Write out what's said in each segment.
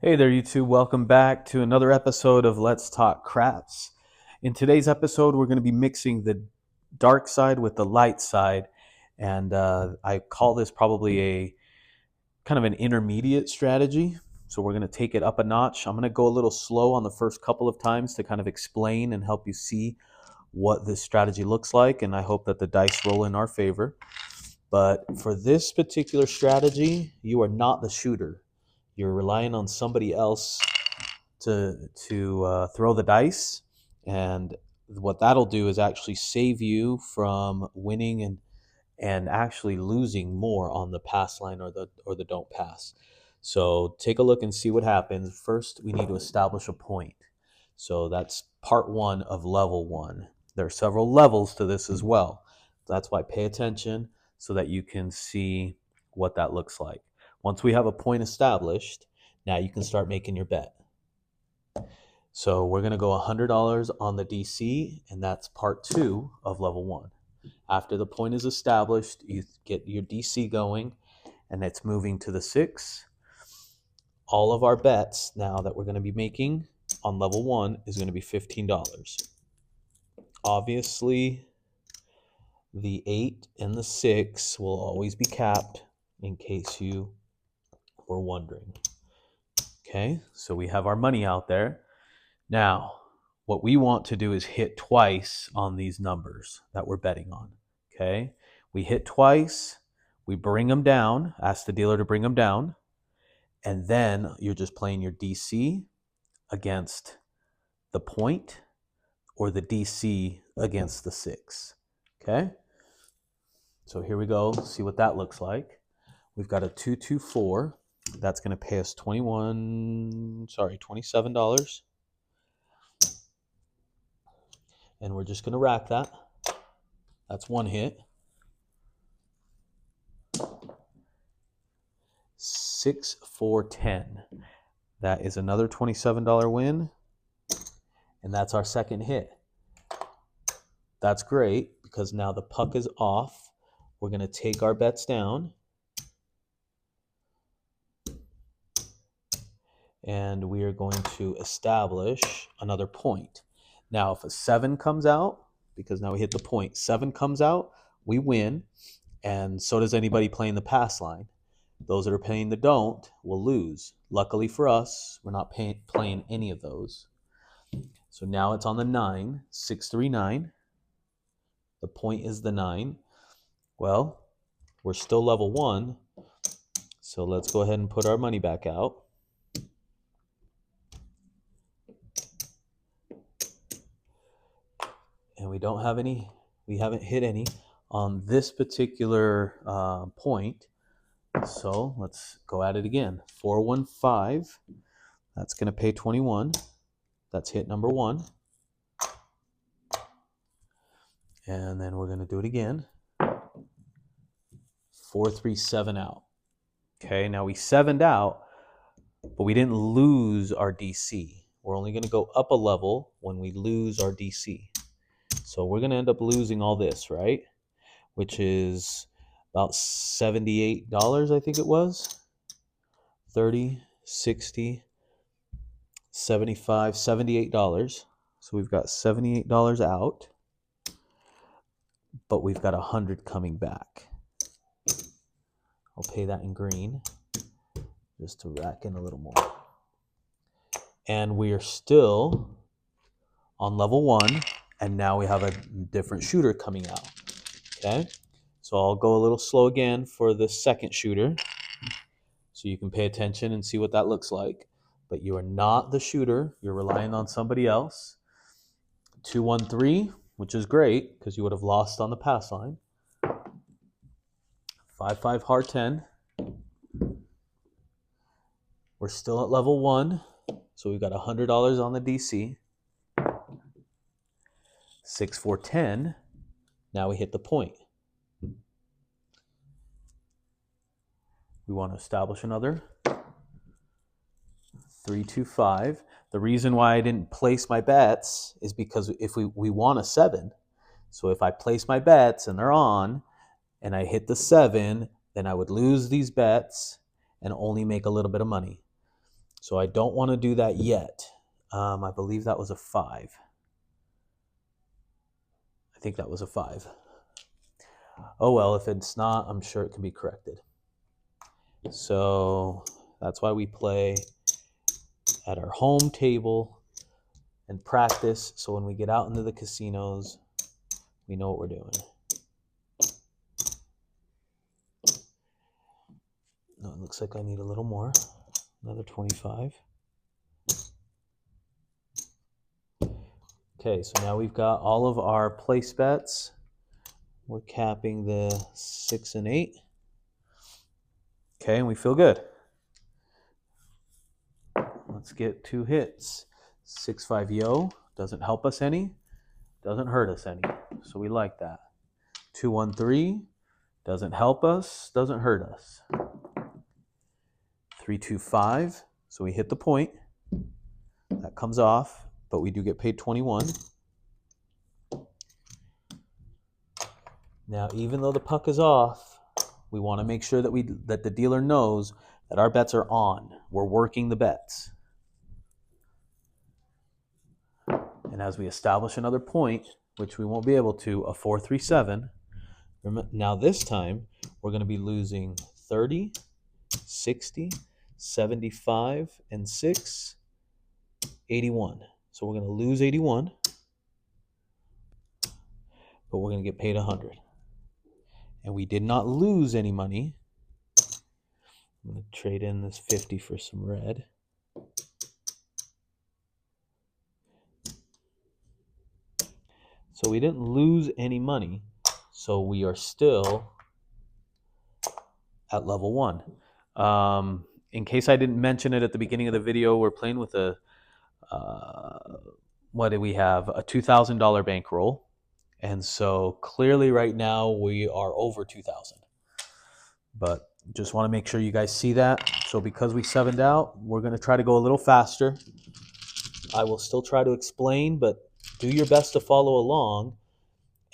Hey there, YouTube. Welcome back to another episode of Let's Talk Craps. In today's episode, we're going to be mixing the dark side with the light side. And I call this probably a kind of an intermediate strategy. So we're going to take it up a notch. I'm going to go a little slow on the first couple of times to kind of explain and help you see what this strategy looks like. And I hope that the dice roll in our favor. But for this particular strategy, you are not the shooter. You're relying on somebody else to throw the dice, and what that'll do is actually save you from winning and actually losing more on the pass line or the don't pass. So take a look and see what happens. First, we need to establish a point. So that's part one of level one. There are several levels to this as well. That's why pay attention so that you can see what that looks like. Once we have a point established, now you can start making your bet. So we're going to go $100 on the DC, and that's part two of level one. After the point is established, you get your DC going, and it's moving to the 6. All of our bets now that we're going to be making on level one is going to be $15. Obviously, the 8 and the 6 will always be capped in case you were wondering. Okay, so we have our money out there. Now, what we want to do is hit twice on these numbers that we're betting on. Okay, we hit twice, we bring them down, ask the dealer to bring them down, and then you're just playing your DC against the point or the DC against the 6. Okay, so here we go. See what that looks like. We've got a 224. That's going to pay us $27. And we're just going to rack that. That's one hit. 6, 4, 10. That is another $27 win. And that's our second hit. That's great because now the puck is off. We're going to take our bets down. And we are going to establish another point. Now, if a 7 comes out, because now we hit the point, 7 comes out, we win, and so does anybody playing the pass line. Those that are playing the don't will lose. Luckily for us, we're not playing any of those. So now it's on the 9, 6, 3, 9. The point is the 9. Well, we're still level 1, so let's go ahead and put our money back out. And we don't have any, we haven't hit any on this particular point. So let's go at it again. 415, that's going to pay 21. That's hit number 1. And then we're going to do it again. 437 out. Okay, now we 7'd out, but we didn't lose our DC. We're only going to go up a level when we lose our DC. So we're going to end up losing all this, right? Which is about $78, I think it was. 30, 60, 75, $78. So we've got $78 out, but we've got 100 coming back. I'll pay that in green just to rack in a little more. And we are still on level 1, and now we have a different shooter coming out. Okay, so I'll go a little slow again for the second shooter so you can pay attention and see what that looks like. But you are not the shooter. You're relying on somebody else. 213, which is great because you would have lost on the pass line. 5-5 hard 10. We're still at level 1, so we've got $100 on the DC. 6, 4, 10. Now we hit the point. We want to establish another. 3, 2, 5. The reason why I didn't place my bets is because if we want a 7. So if I place my bets and they're on, and I hit the 7, then I would lose these bets and only make a little bit of money. So I don't want to do that yet. I believe that was a 5. I think that was a 5. Oh well, if it's not, I'm sure it can be corrected. So that's why we play at our home table and practice, so when we get out into the casinos, we know what we're doing. No, it looks like I need a little more. Another 25. Okay, so now we've got all of our place bets. We're capping the 6 and 8. Okay, and we feel good. Let's get 2 hits. 6-5 yo doesn't help us any, doesn't hurt us any. So we like that. 2-1-3 doesn't help us, doesn't hurt us. 3-2-5, so we hit the point. That comes off, but we do get paid 21. Now, even though the puck is off, we want to make sure that the dealer knows that our bets are on. We're working the bets. And as we establish another point, which we won't be able to, a 4-3-7, now this time we're going to be losing 30, 60, 75, and 6, 81. So we're going to lose 81, but we're going to get paid 100. And we did not lose any money. I'm going to trade in this 50 for some red. So we didn't lose any money. So we are still at level 1. In case I didn't mention it at the beginning of the video, we're playing with a, what do we have? A $2,000 bankroll. And so clearly right now we are over 2,000. But just want to make sure you guys see that. So because we 7'd out, we're going to try to go a little faster. I will still try to explain, but do your best to follow along,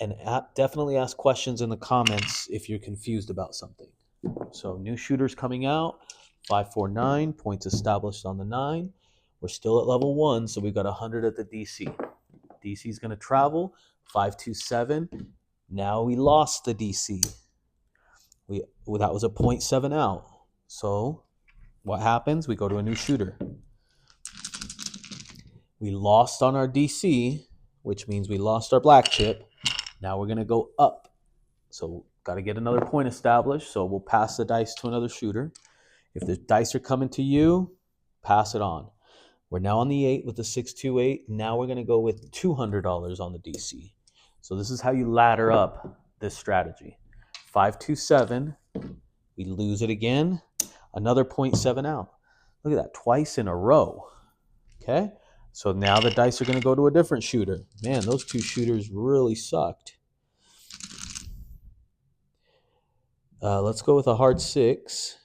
and definitely ask questions in the comments if you're confused about something. So new shooters coming out, 5-4-9, points established on the 9. We're still at level 1, so we've got 100 at the DC. DC is going to travel, 5-2-7. Now we lost the DC. That was a 0.7 out. So what happens? We go to a new shooter. We lost on our DC, which means we lost our black chip. Now we're going to go up. So got to get another point established. So we'll pass the dice to another shooter. If the dice are coming to you, pass it on. We're now on the 8 with the 6-2-8. Now we're going to go with $200 on the DC. So this is how you ladder up this strategy. 5-2-7. We lose it again. Another 0.7 out. Look at that, twice in a row. Okay? So now the dice are going to go to a different shooter. Man, those 2 shooters really sucked. Let's go with a hard 6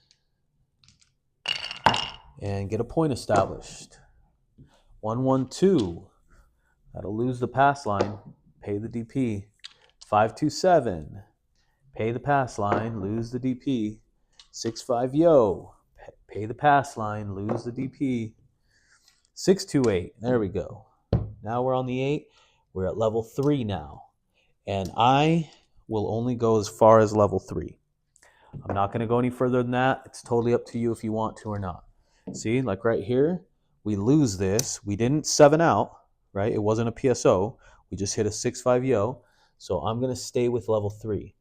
and get a point established. 1-1-2. That'll lose the pass line. Pay the DP. 5-2-7. Pay the pass line. Lose the DP. 6-5 yo. Pay the pass line. Lose the DP. 6-2-8. There we go. Now we're on the 8. We're at level 3 now. And I will only go as far as level 3. I'm not going to go any further than that. It's totally up to you if you want to or not. See, like right here, we lose this. We didn't 7 out, right? It wasn't a PSO. We just hit a 6-5 yo. So I'm going to stay with level 3.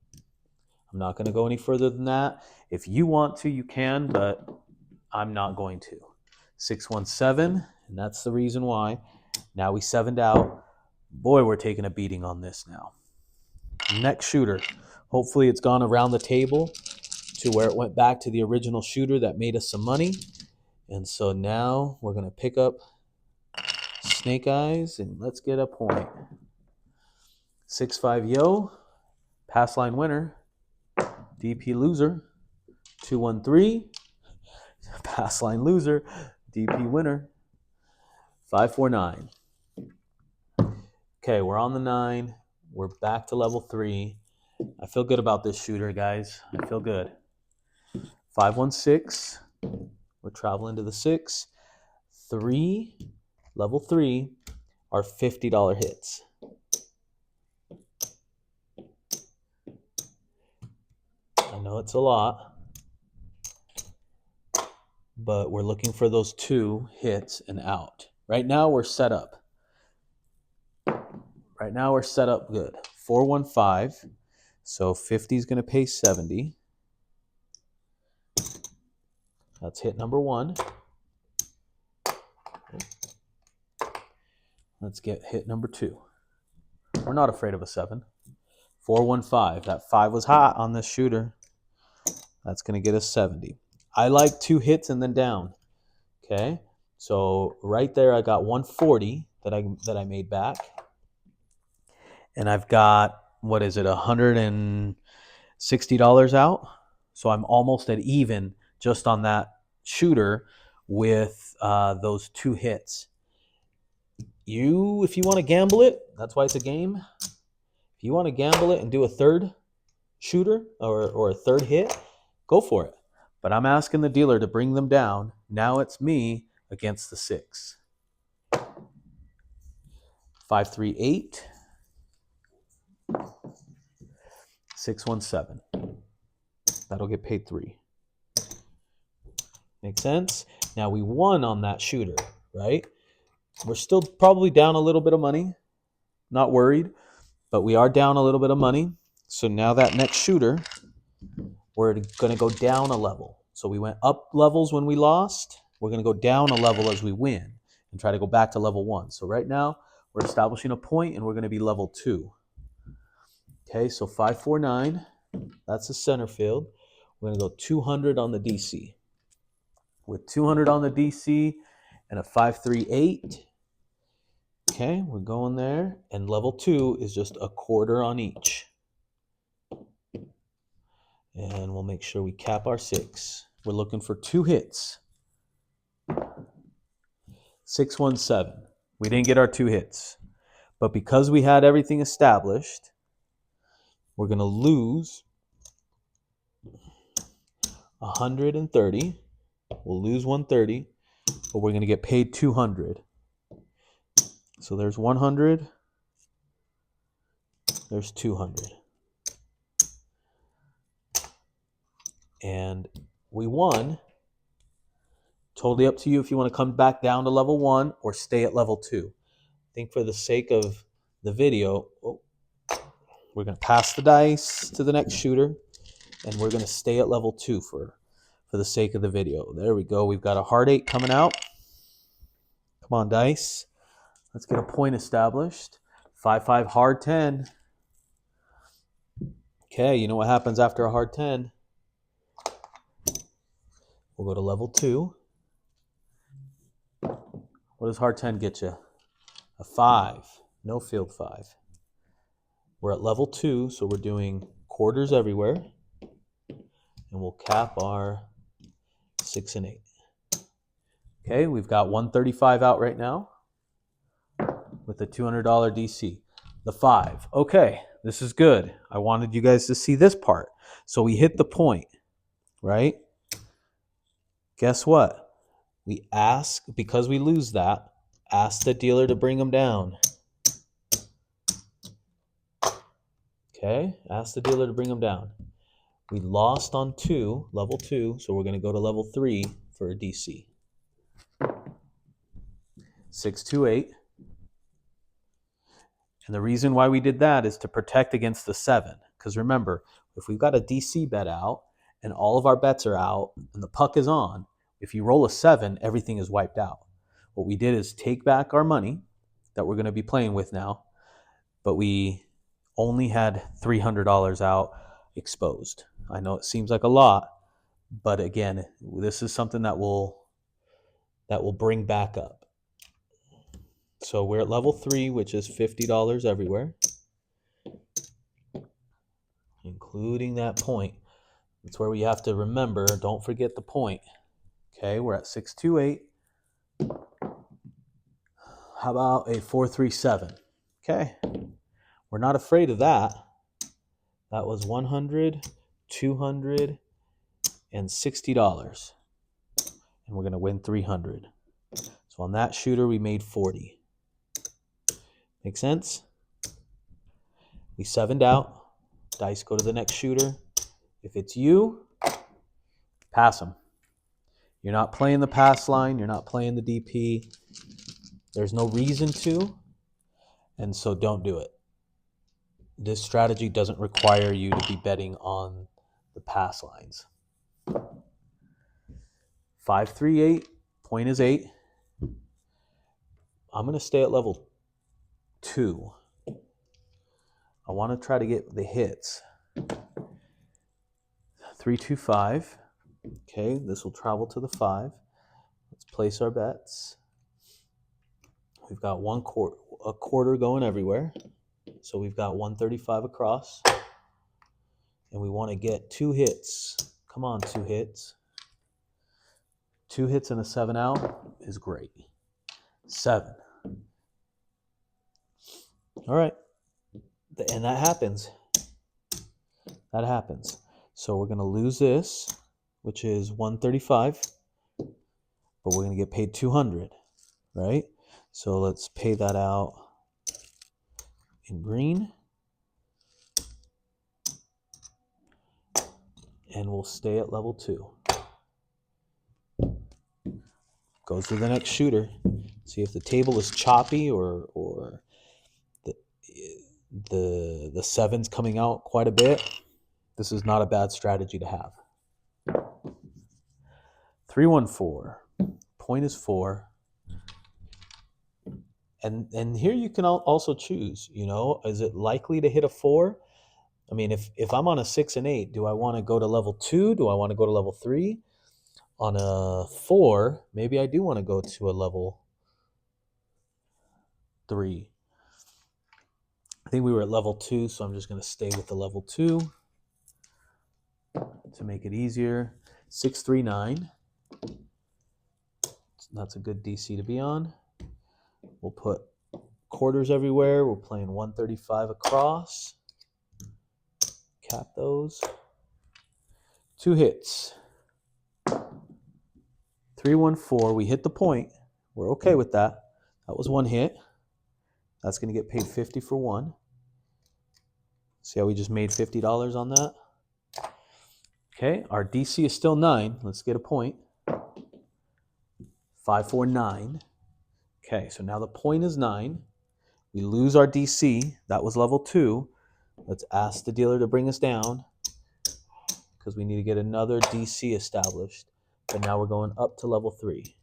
I'm not going to go any further than that. If you want to, you can, but I'm not going to. 6-1-7, and that's the reason why. Now we 7'd out. Boy, we're taking a beating on this now. Next shooter. Hopefully it's gone around the table to where it went back to the original shooter that made us some money. And so now we're going to pick up Snake Eyes and let's get a point. 6-5 yo. Pass line winner. DP loser. 2-1-3. Pass line loser. DP winner. 5-4-9. Okay, we're on the 9. We're back to level 3. I feel good about this shooter, guys. I feel good. 5-1-6. We're traveling to the 6. level 3 are $50 hits. I know it's a lot, but we're looking for those 2 hits and out. Right now we're set up. Right now we're set up good. 415. So 50 is going to pay 70. That's hit number 1. Let's get hit number 2. We're not afraid of a 7. 415. That 5 was hot on this shooter. That's going to get us 70. I like 2 hits and then down. Okay? So right there I got 140 that I made back. And I've got, what is it, $160 out. So I'm almost at even just on that shooter with those 2 hits. If you want to gamble it, that's why it's a game. If you want to gamble it and do a third shooter or a third hit, go for it. But I'm asking the dealer to bring them down. Now it's me against the 6. 538. 617. That'll get paid 3. Make sense? Now we won on that shooter, right? We're still probably down a little bit of money. Not worried, but we are down a little bit of money. So now that next shooter, we're going to go down a level. So we went up levels when we lost. We're going to go down a level as we win and try to go back to level 1. So right now, we're establishing a point and we're going to be level 2. Okay, so 549, that's the center field. We're going to go 200 on the DC. With 200 on the DC and a 538, okay, we're going there. And level 2 is just a quarter on each. And we'll make sure we cap our 6. We're looking for 2 hits. 617. We didn't get our 2 hits. But because we had everything established, we're going to lose 130. We'll lose 130, but we're going to get paid 200. So there's 100. There's 200. And we won. Totally up to you if you want to come back down to level 1 or stay at level 2. I think for the sake of the video, we're going to pass the dice to the next shooter, and we're going to stay at level 2 for the sake of the video. There we go. We've got a hard 8 coming out. Come on, dice. Let's get a point established. 5-5 hard 10. Okay, you know what happens after a hard 10? We'll go to level 2. What does hard 10 get you? A 5. No field 5. We're at level 2, so we're doing quarters everywhere. And we'll cap our 6 and 8. Okay, we've got 135 out right now with a $200 DC. The 5. Okay, this is good. I wanted you guys to see this part. So we hit the point, right? Guess what? We ask, because we lose that, ask the dealer to bring them down. Okay, ask the dealer to bring them down. We lost on 2, level 2, so we're going to go to level 3 for a DC. 628. And the reason why we did that is to protect against the 7. Because remember, if we've got a DC bet out and all of our bets are out and the puck is on, if you roll a 7, everything is wiped out. What we did is take back our money that we're going to be playing with now, but we only had $300 out exposed. I know it seems like a lot, but again, this is something that will bring back up. So we're at level 3, which is $50 everywhere, including that point. That's where we have to remember, don't forget the point. Okay, we're at 628. How about a 437? Okay, we're not afraid of that. That was $100, $200, and $60. And we're going to win $300. So So on that shooter, we made 40. Make sense? We 7'd out. Dice go to the next shooter. If it's you, pass them. You're not playing the pass line. You're not playing the DP. There's no reason to, and so don't do it. This strategy doesn't require you to be betting on the pass lines. 5, 3, 8. Point is 8. I'm going to stay at level 2. I want to try to get the hits. 3, 2, 5. Okay, this will travel to the 5. Let's place our bets. We've got a quarter going everywhere. So we've got 135 across. And we want to get 2 hits. Come on, 2 hits. 2 hits and a 7 out is great. 7. All right. And that happens. That happens. So we're going to lose this, which is 135, but we're going to get paid 200, right? So let's pay that out in green. And we'll stay at level 2. Goes to the next shooter. See if the table is choppy or the 7's coming out quite a bit. This is not a bad strategy to have. 314. Point is 4. And here you can also choose, is it likely to hit a 4? I mean, if I'm on a 6 and 8, do I want to go to level 2? Do I want to go to level 3? On a 4, maybe I do want to go to a level 3. I think we were at level 2, so I'm just going to stay with the level 2 to make it easier. 6, 3, 9. That's a good DC to be on. We'll put quarters everywhere. We're playing 135 across. Cap those. 2 hits. 314. We hit the point. We're okay with that. That was 1 hit. That's going to get paid 50 for 1. See how we just made $50 on that? Okay, our DC is still 9. Let's get a point. 5, 4, 9. Okay, so now the point is 9. We lose our DC. That was level 2. Let's ask the dealer to bring us down because we need to get another DC established. But now we're going up to level 3.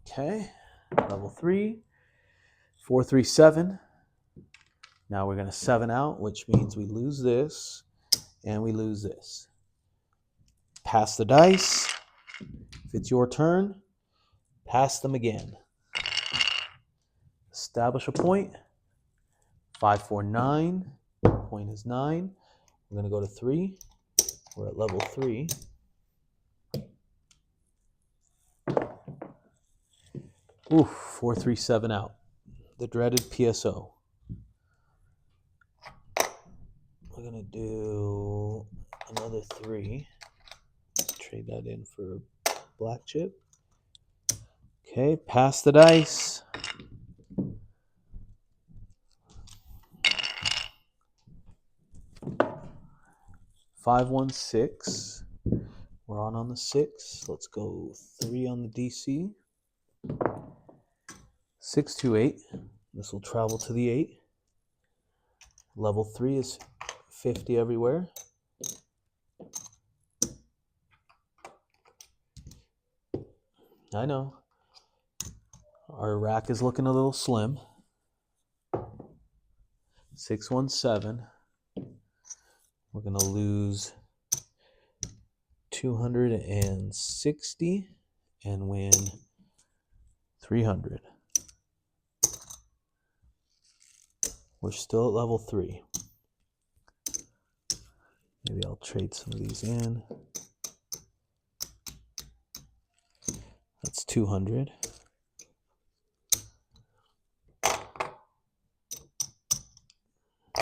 Okay, level 3. 4, 3, 7. Now we're going to 7 out, which means we lose this and we lose this. Pass the dice. If it's your turn, pass them again. Establish a point. 5, 4, 9. Point is 9. We're going to go to 3. We're at level 3. Oof, 4, 3, 7 out. The dreaded PSO. We're going to do another 3. Trade that in for black chip. Okay, pass the dice. 5, 1, 6. We're on the 6. Let's go 3 on the DC. 6, 2, 8. This will travel to the 8. Level 3 is 50 everywhere. I know. Our rack is looking a little slim. 6, 1, 7. We're going to lose 260 and win 300. We're still at level 3. Maybe I'll trade some of these in. That's 200.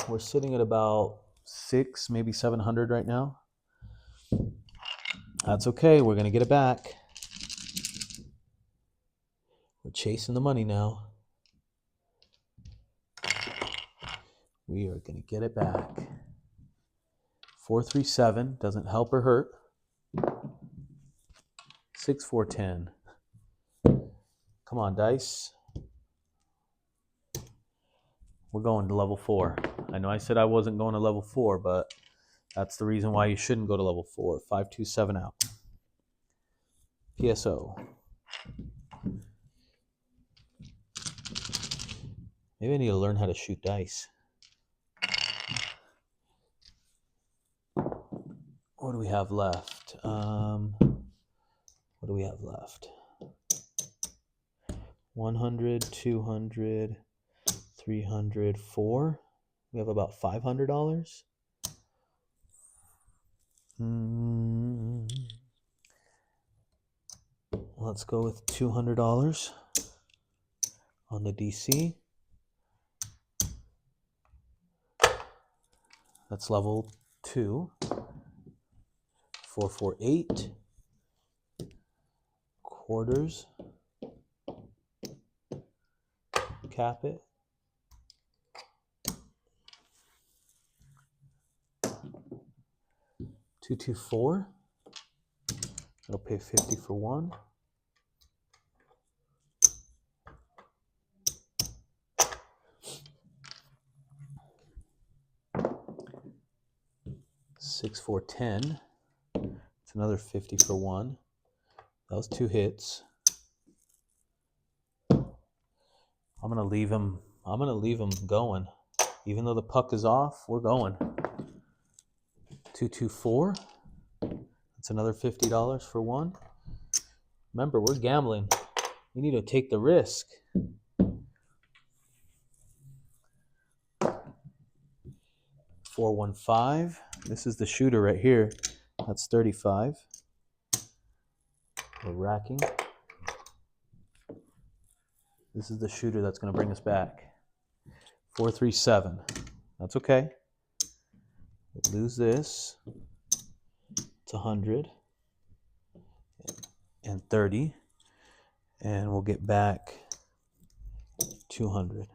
We're sitting at about 6, maybe 700 right now. That's okay. We're going to get it back. chasing the money now. We are going to get it back. 437 doesn't help or hurt. 6410. Come on, dice. We're going to level 4. I know I said I wasn't going to level 4, but that's the reason why you shouldn't go to level 4. 527 out. PSO. Maybe I need to learn how to shoot dice. What do we have left? What do we have left? 100, 200, 300, 4. We have about $500. Let's go with $200 on the DC. That's level 2. 448. Quarters. Cap it. 224. It'll pay 50 for 1. Six, 4, 10. It's another 50 for 1. That was 2 hits. I'm gonna leave him going. Even though the puck is off, we're going. 224. That's another $50 for 1. Remember, we're gambling. We need to take the risk. 415. This is the shooter right here. That's 35. We're racking. This is the shooter that's going to bring us back. 437. That's okay. We'll lose this. It's 100 and 30, and we'll get back 200.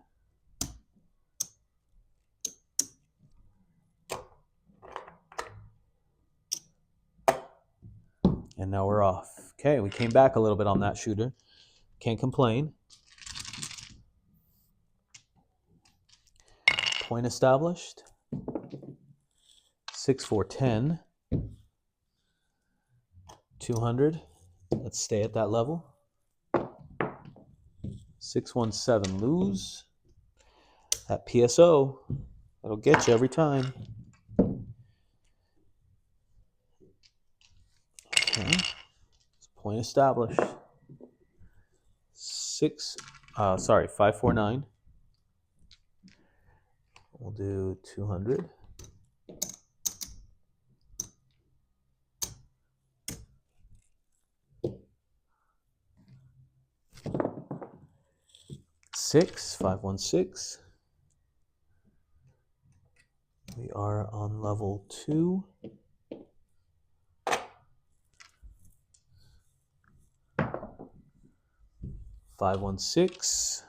And now we're off. Okay, we came back a little bit on that shooter. Can't complain. Point established. 6, 4, 10. 200. Let's stay at that level. 617 lose. That PSO, that'll get you every time. Okay. Point established. 549. We'll do 200. Six, 516. We are on level 2. $516.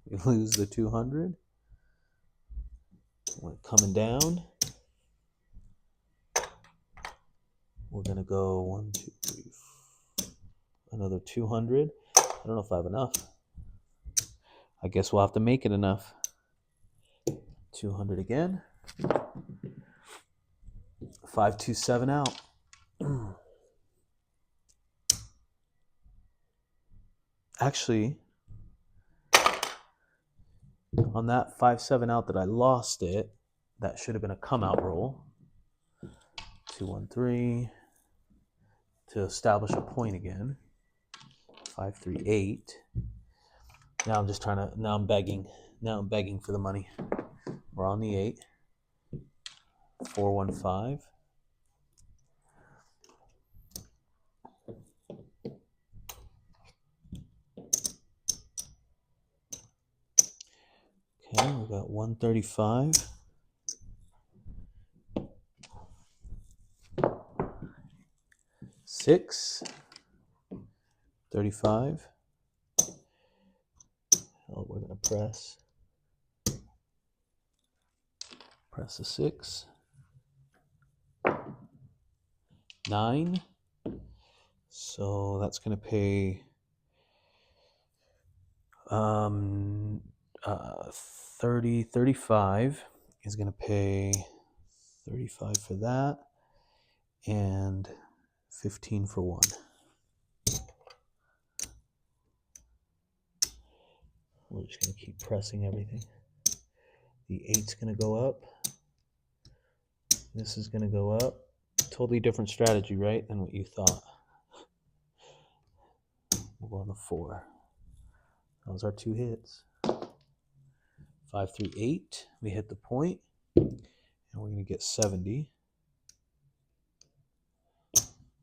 We lose the 200. We're coming down. We're gonna go 1, 2, 3, 4. Another 200. I don't know if I have enough. I guess we'll have to make it enough. 200 again. 527 out. Actually, on that 5-7 out that I lost it, that should have been a come out roll. 213 to establish a point again. 538. Now I'm begging for the money. We're on the 8. 415. Okay, we got 135. Six. 35. We're going to press a 6, 9. So that's going to pay 35 is going to pay 35 for that, and 15 for 1. We're just going to keep pressing everything. The 8's going to go up. This is going to go up. Totally different strategy, right, than what you thought. We'll go on the 4. Those are 2 hits. 5, 3, 8. We hit the point, and we're going to get 70.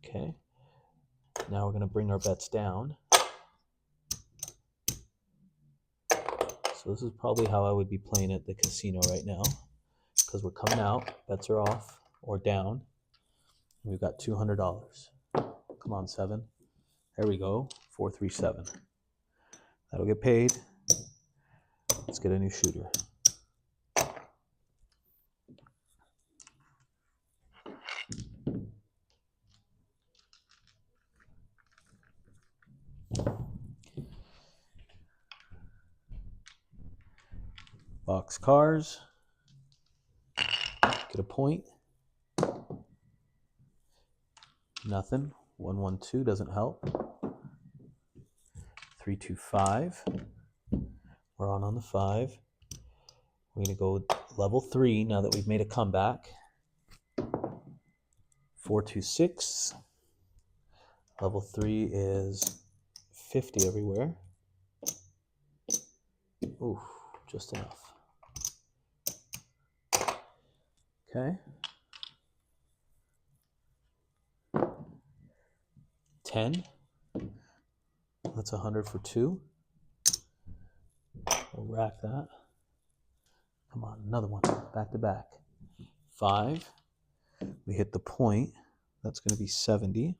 Okay. Now we're going to bring our bets down. So this is probably how I would be playing at the casino right now, because we're coming out, bets are off or down, and we've got $200. Come on, 7. There we go. 4, 3, 7. That'll get paid. Let's get a new shooter. Box cars. Get a point. Nothing. 1, 1, 2 doesn't help. 3, 2, 5. We're on the 5. We're going to go level 3 now that we've made a comeback. 4, 2, 6. Level 3 is 50 everywhere. Ooh, just enough. Okay. 10. That's 100 for 2. We'll rack that. Come on, another one. Back to back. 5. We hit the point. That's going to be 70.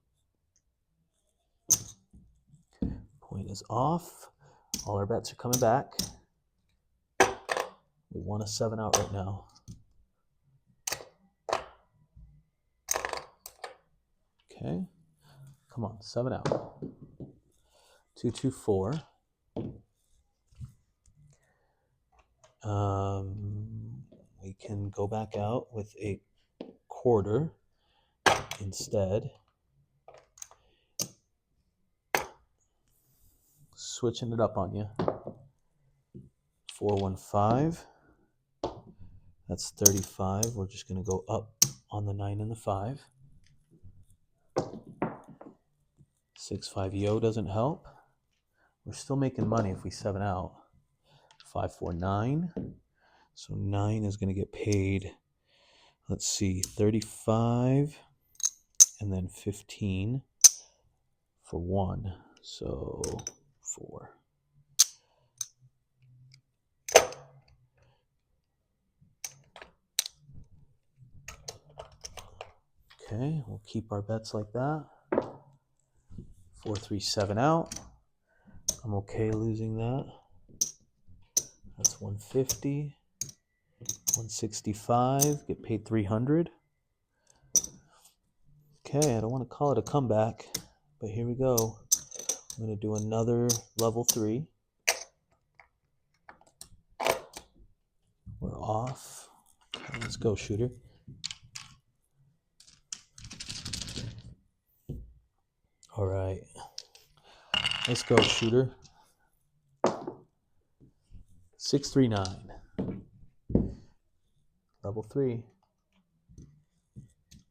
Point is off. All our bets are coming back. We want a 7 out right now. Okay. Come on, 7 out. 2, 2, 4. We can go back out with a quarter instead. Switching it up on you. 4, 1, 5. That's 35. We're just going to go up on the 9 and the 5. 6, 5, yo doesn't help. We're still making money if we 7 out. 5, 4, 9. So 9 is going to get paid, let's see, 35 and then 15 for 1. So 4. Okay, we'll keep our bets like that. 4, 3, 7 out. I'm okay losing that. That's 150. 165. Get paid 300. Okay, I don't want to call it a comeback, but here we go. I'm going to do another level 3. We're off. Okay, let's go, shooter. All right. Let's go, shooter. 6, 3, 9. Level 3.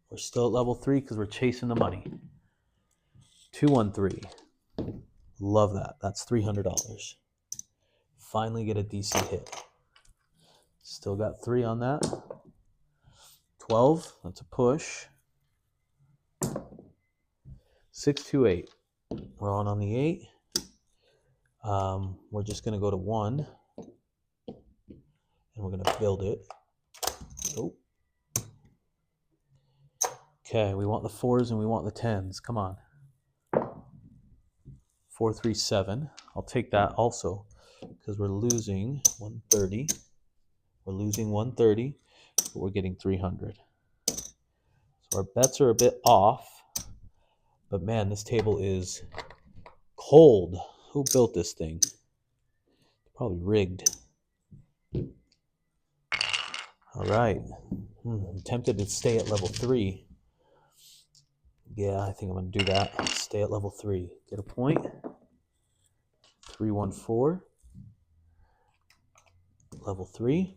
We're still at level 3 because we're chasing the money. 2, 1, 3. Love that. That's $300. Finally get a DC hit. Still got 3 on that. 12. That's a push. 6, 2, 8. We're on the 8. We're just going to go to 1. And we're going to build it. Oh. Okay, we want the 4s and we want the 10s. Come on. 4, 3, 7. I'll take that also because we're losing 130. We're losing 130, but we're getting 300. So our bets are a bit off, but man, this table is cold. Who built this thing? Probably rigged. All right. I'm tempted to stay at level 3. Yeah, I think I'm going to do that. Stay at level 3. Get a point. 314. Level 3.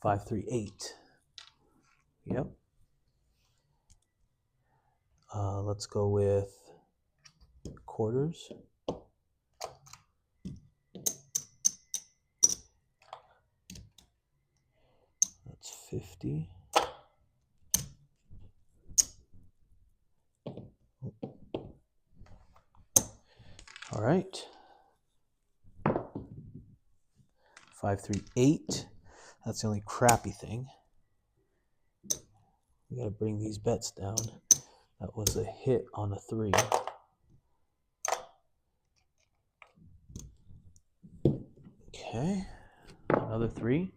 538. Yep. Let's go with quarters. That's 50. All right. 538. That's the only crappy thing. We got to bring these bets down. That was a hit on a 3. Okay. Another 3.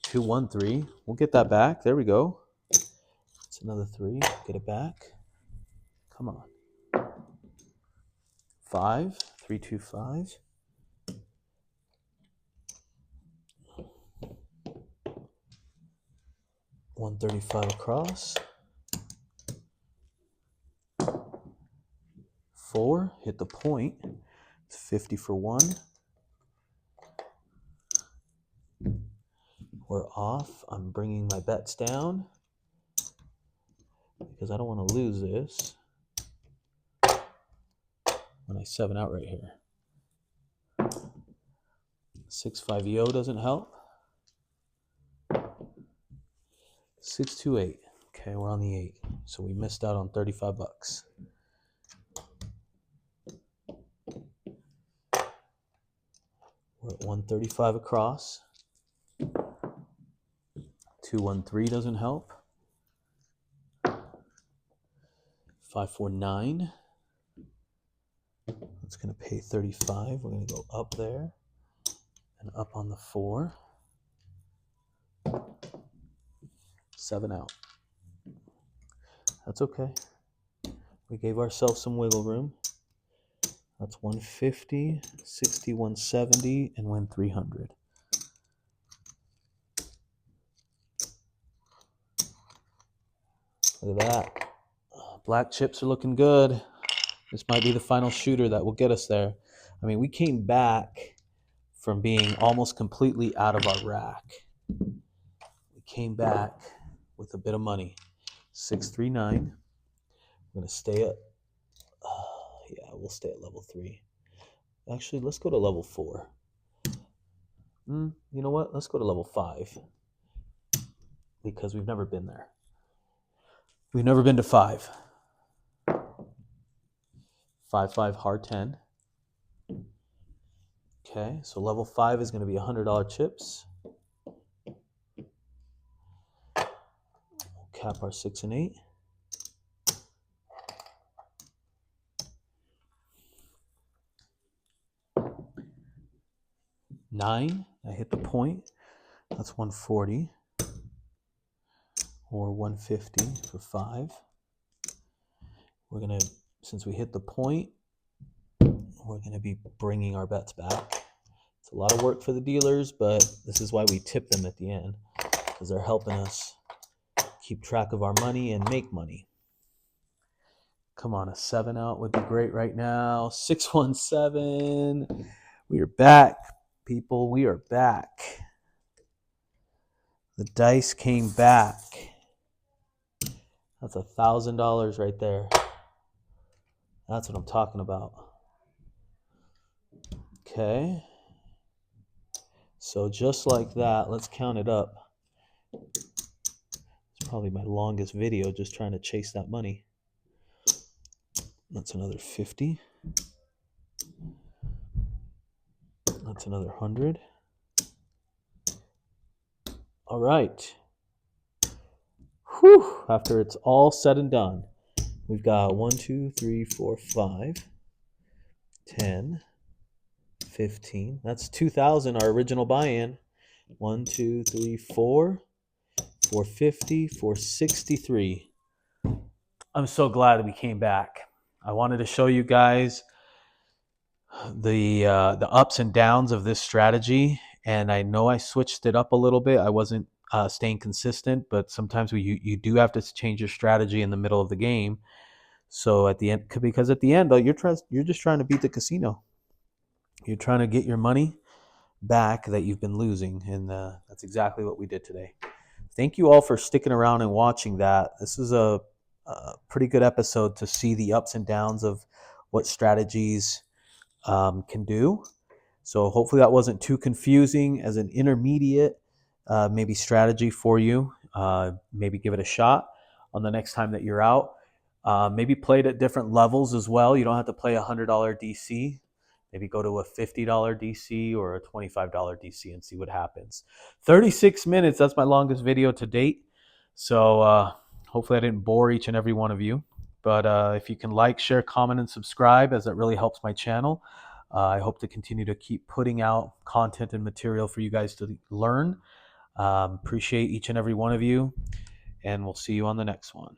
213. We'll get that back. There we go. It's another 3. Get it back. Come on. 5. 325. $135 across. 4. Hit the point. It's 50 for 1. We're off. I'm bringing my bets down because I don't want to lose this when I 7 out right here. 6-5 EO doesn't help. 628. Okay, we're on the 8. So we missed out on $35. We're at 135 across. 213 doesn't help. 549. That's going to pay 35. We're going to go up there and up on the 4. 7 out. That's okay. We gave ourselves some wiggle room. That's 150, 60, 170, and win 300. Look at that. Black chips are looking good. This might be the final shooter that will get us there. I mean, we came back from being almost completely out of our rack. We came back with a bit of money. 639. I'm going to stay at, we'll stay at level 3. Actually, let's go to level 4. You know what? Let's go to level 5 because we've never been there. We've never been to 5. 5-5 hard 10. Okay, so level 5 is going to be $100 chips. We'll cap our 6 and 8. $9. I hit the point. That's 140 or 150 for 5. We're going to, since we hit the point, we're going to be bringing our bets back. It's a lot of work for the dealers, but this is why we tip them at the end, because they're helping us keep track of our money and make money. Come on, a 7 out would be great right now. 617. We are back, people. We are back. The dice came back. That's $1,000 right there. That's what I'm talking about. Okay. So just like that, let's count it up. It's probably my longest video just trying to chase that money. That's another 50. That's another 100. All right. Whew. After it's all said and done, we've got 1, 2, 3, 4, 5, 10, 15. That's 2,000, our original buy-in. 1, 2, 3, 4, 450, 463. I'm so glad that we came back. I wanted to show you guys the ups and downs of this strategy, and I know I switched it up a little bit. I wasn't staying consistent, but sometimes you do have to change your strategy in the middle of the game. So at the end, because at the end, you're just trying to beat the casino. You're trying to get your money back that you've been losing, and that's exactly what we did today. Thank you all for sticking around and watching that. This is a pretty good episode to see the ups and downs of what strategies can do. So hopefully that wasn't too confusing as an intermediate maybe strategy for you. Maybe give it a shot on the next time that you're out. Maybe play it at different levels as well. You don't have to play a $100 DC. Maybe go to a $50 DC or a $25 DC and see what happens. 36 minutes, that's my longest video to date. So hopefully I didn't bore each and every one of you. But if you can like, share, comment, and subscribe, as that really helps my channel. I hope to continue to keep putting out content and material for you guys to learn. Appreciate each and every one of you, and we'll see you on the next one.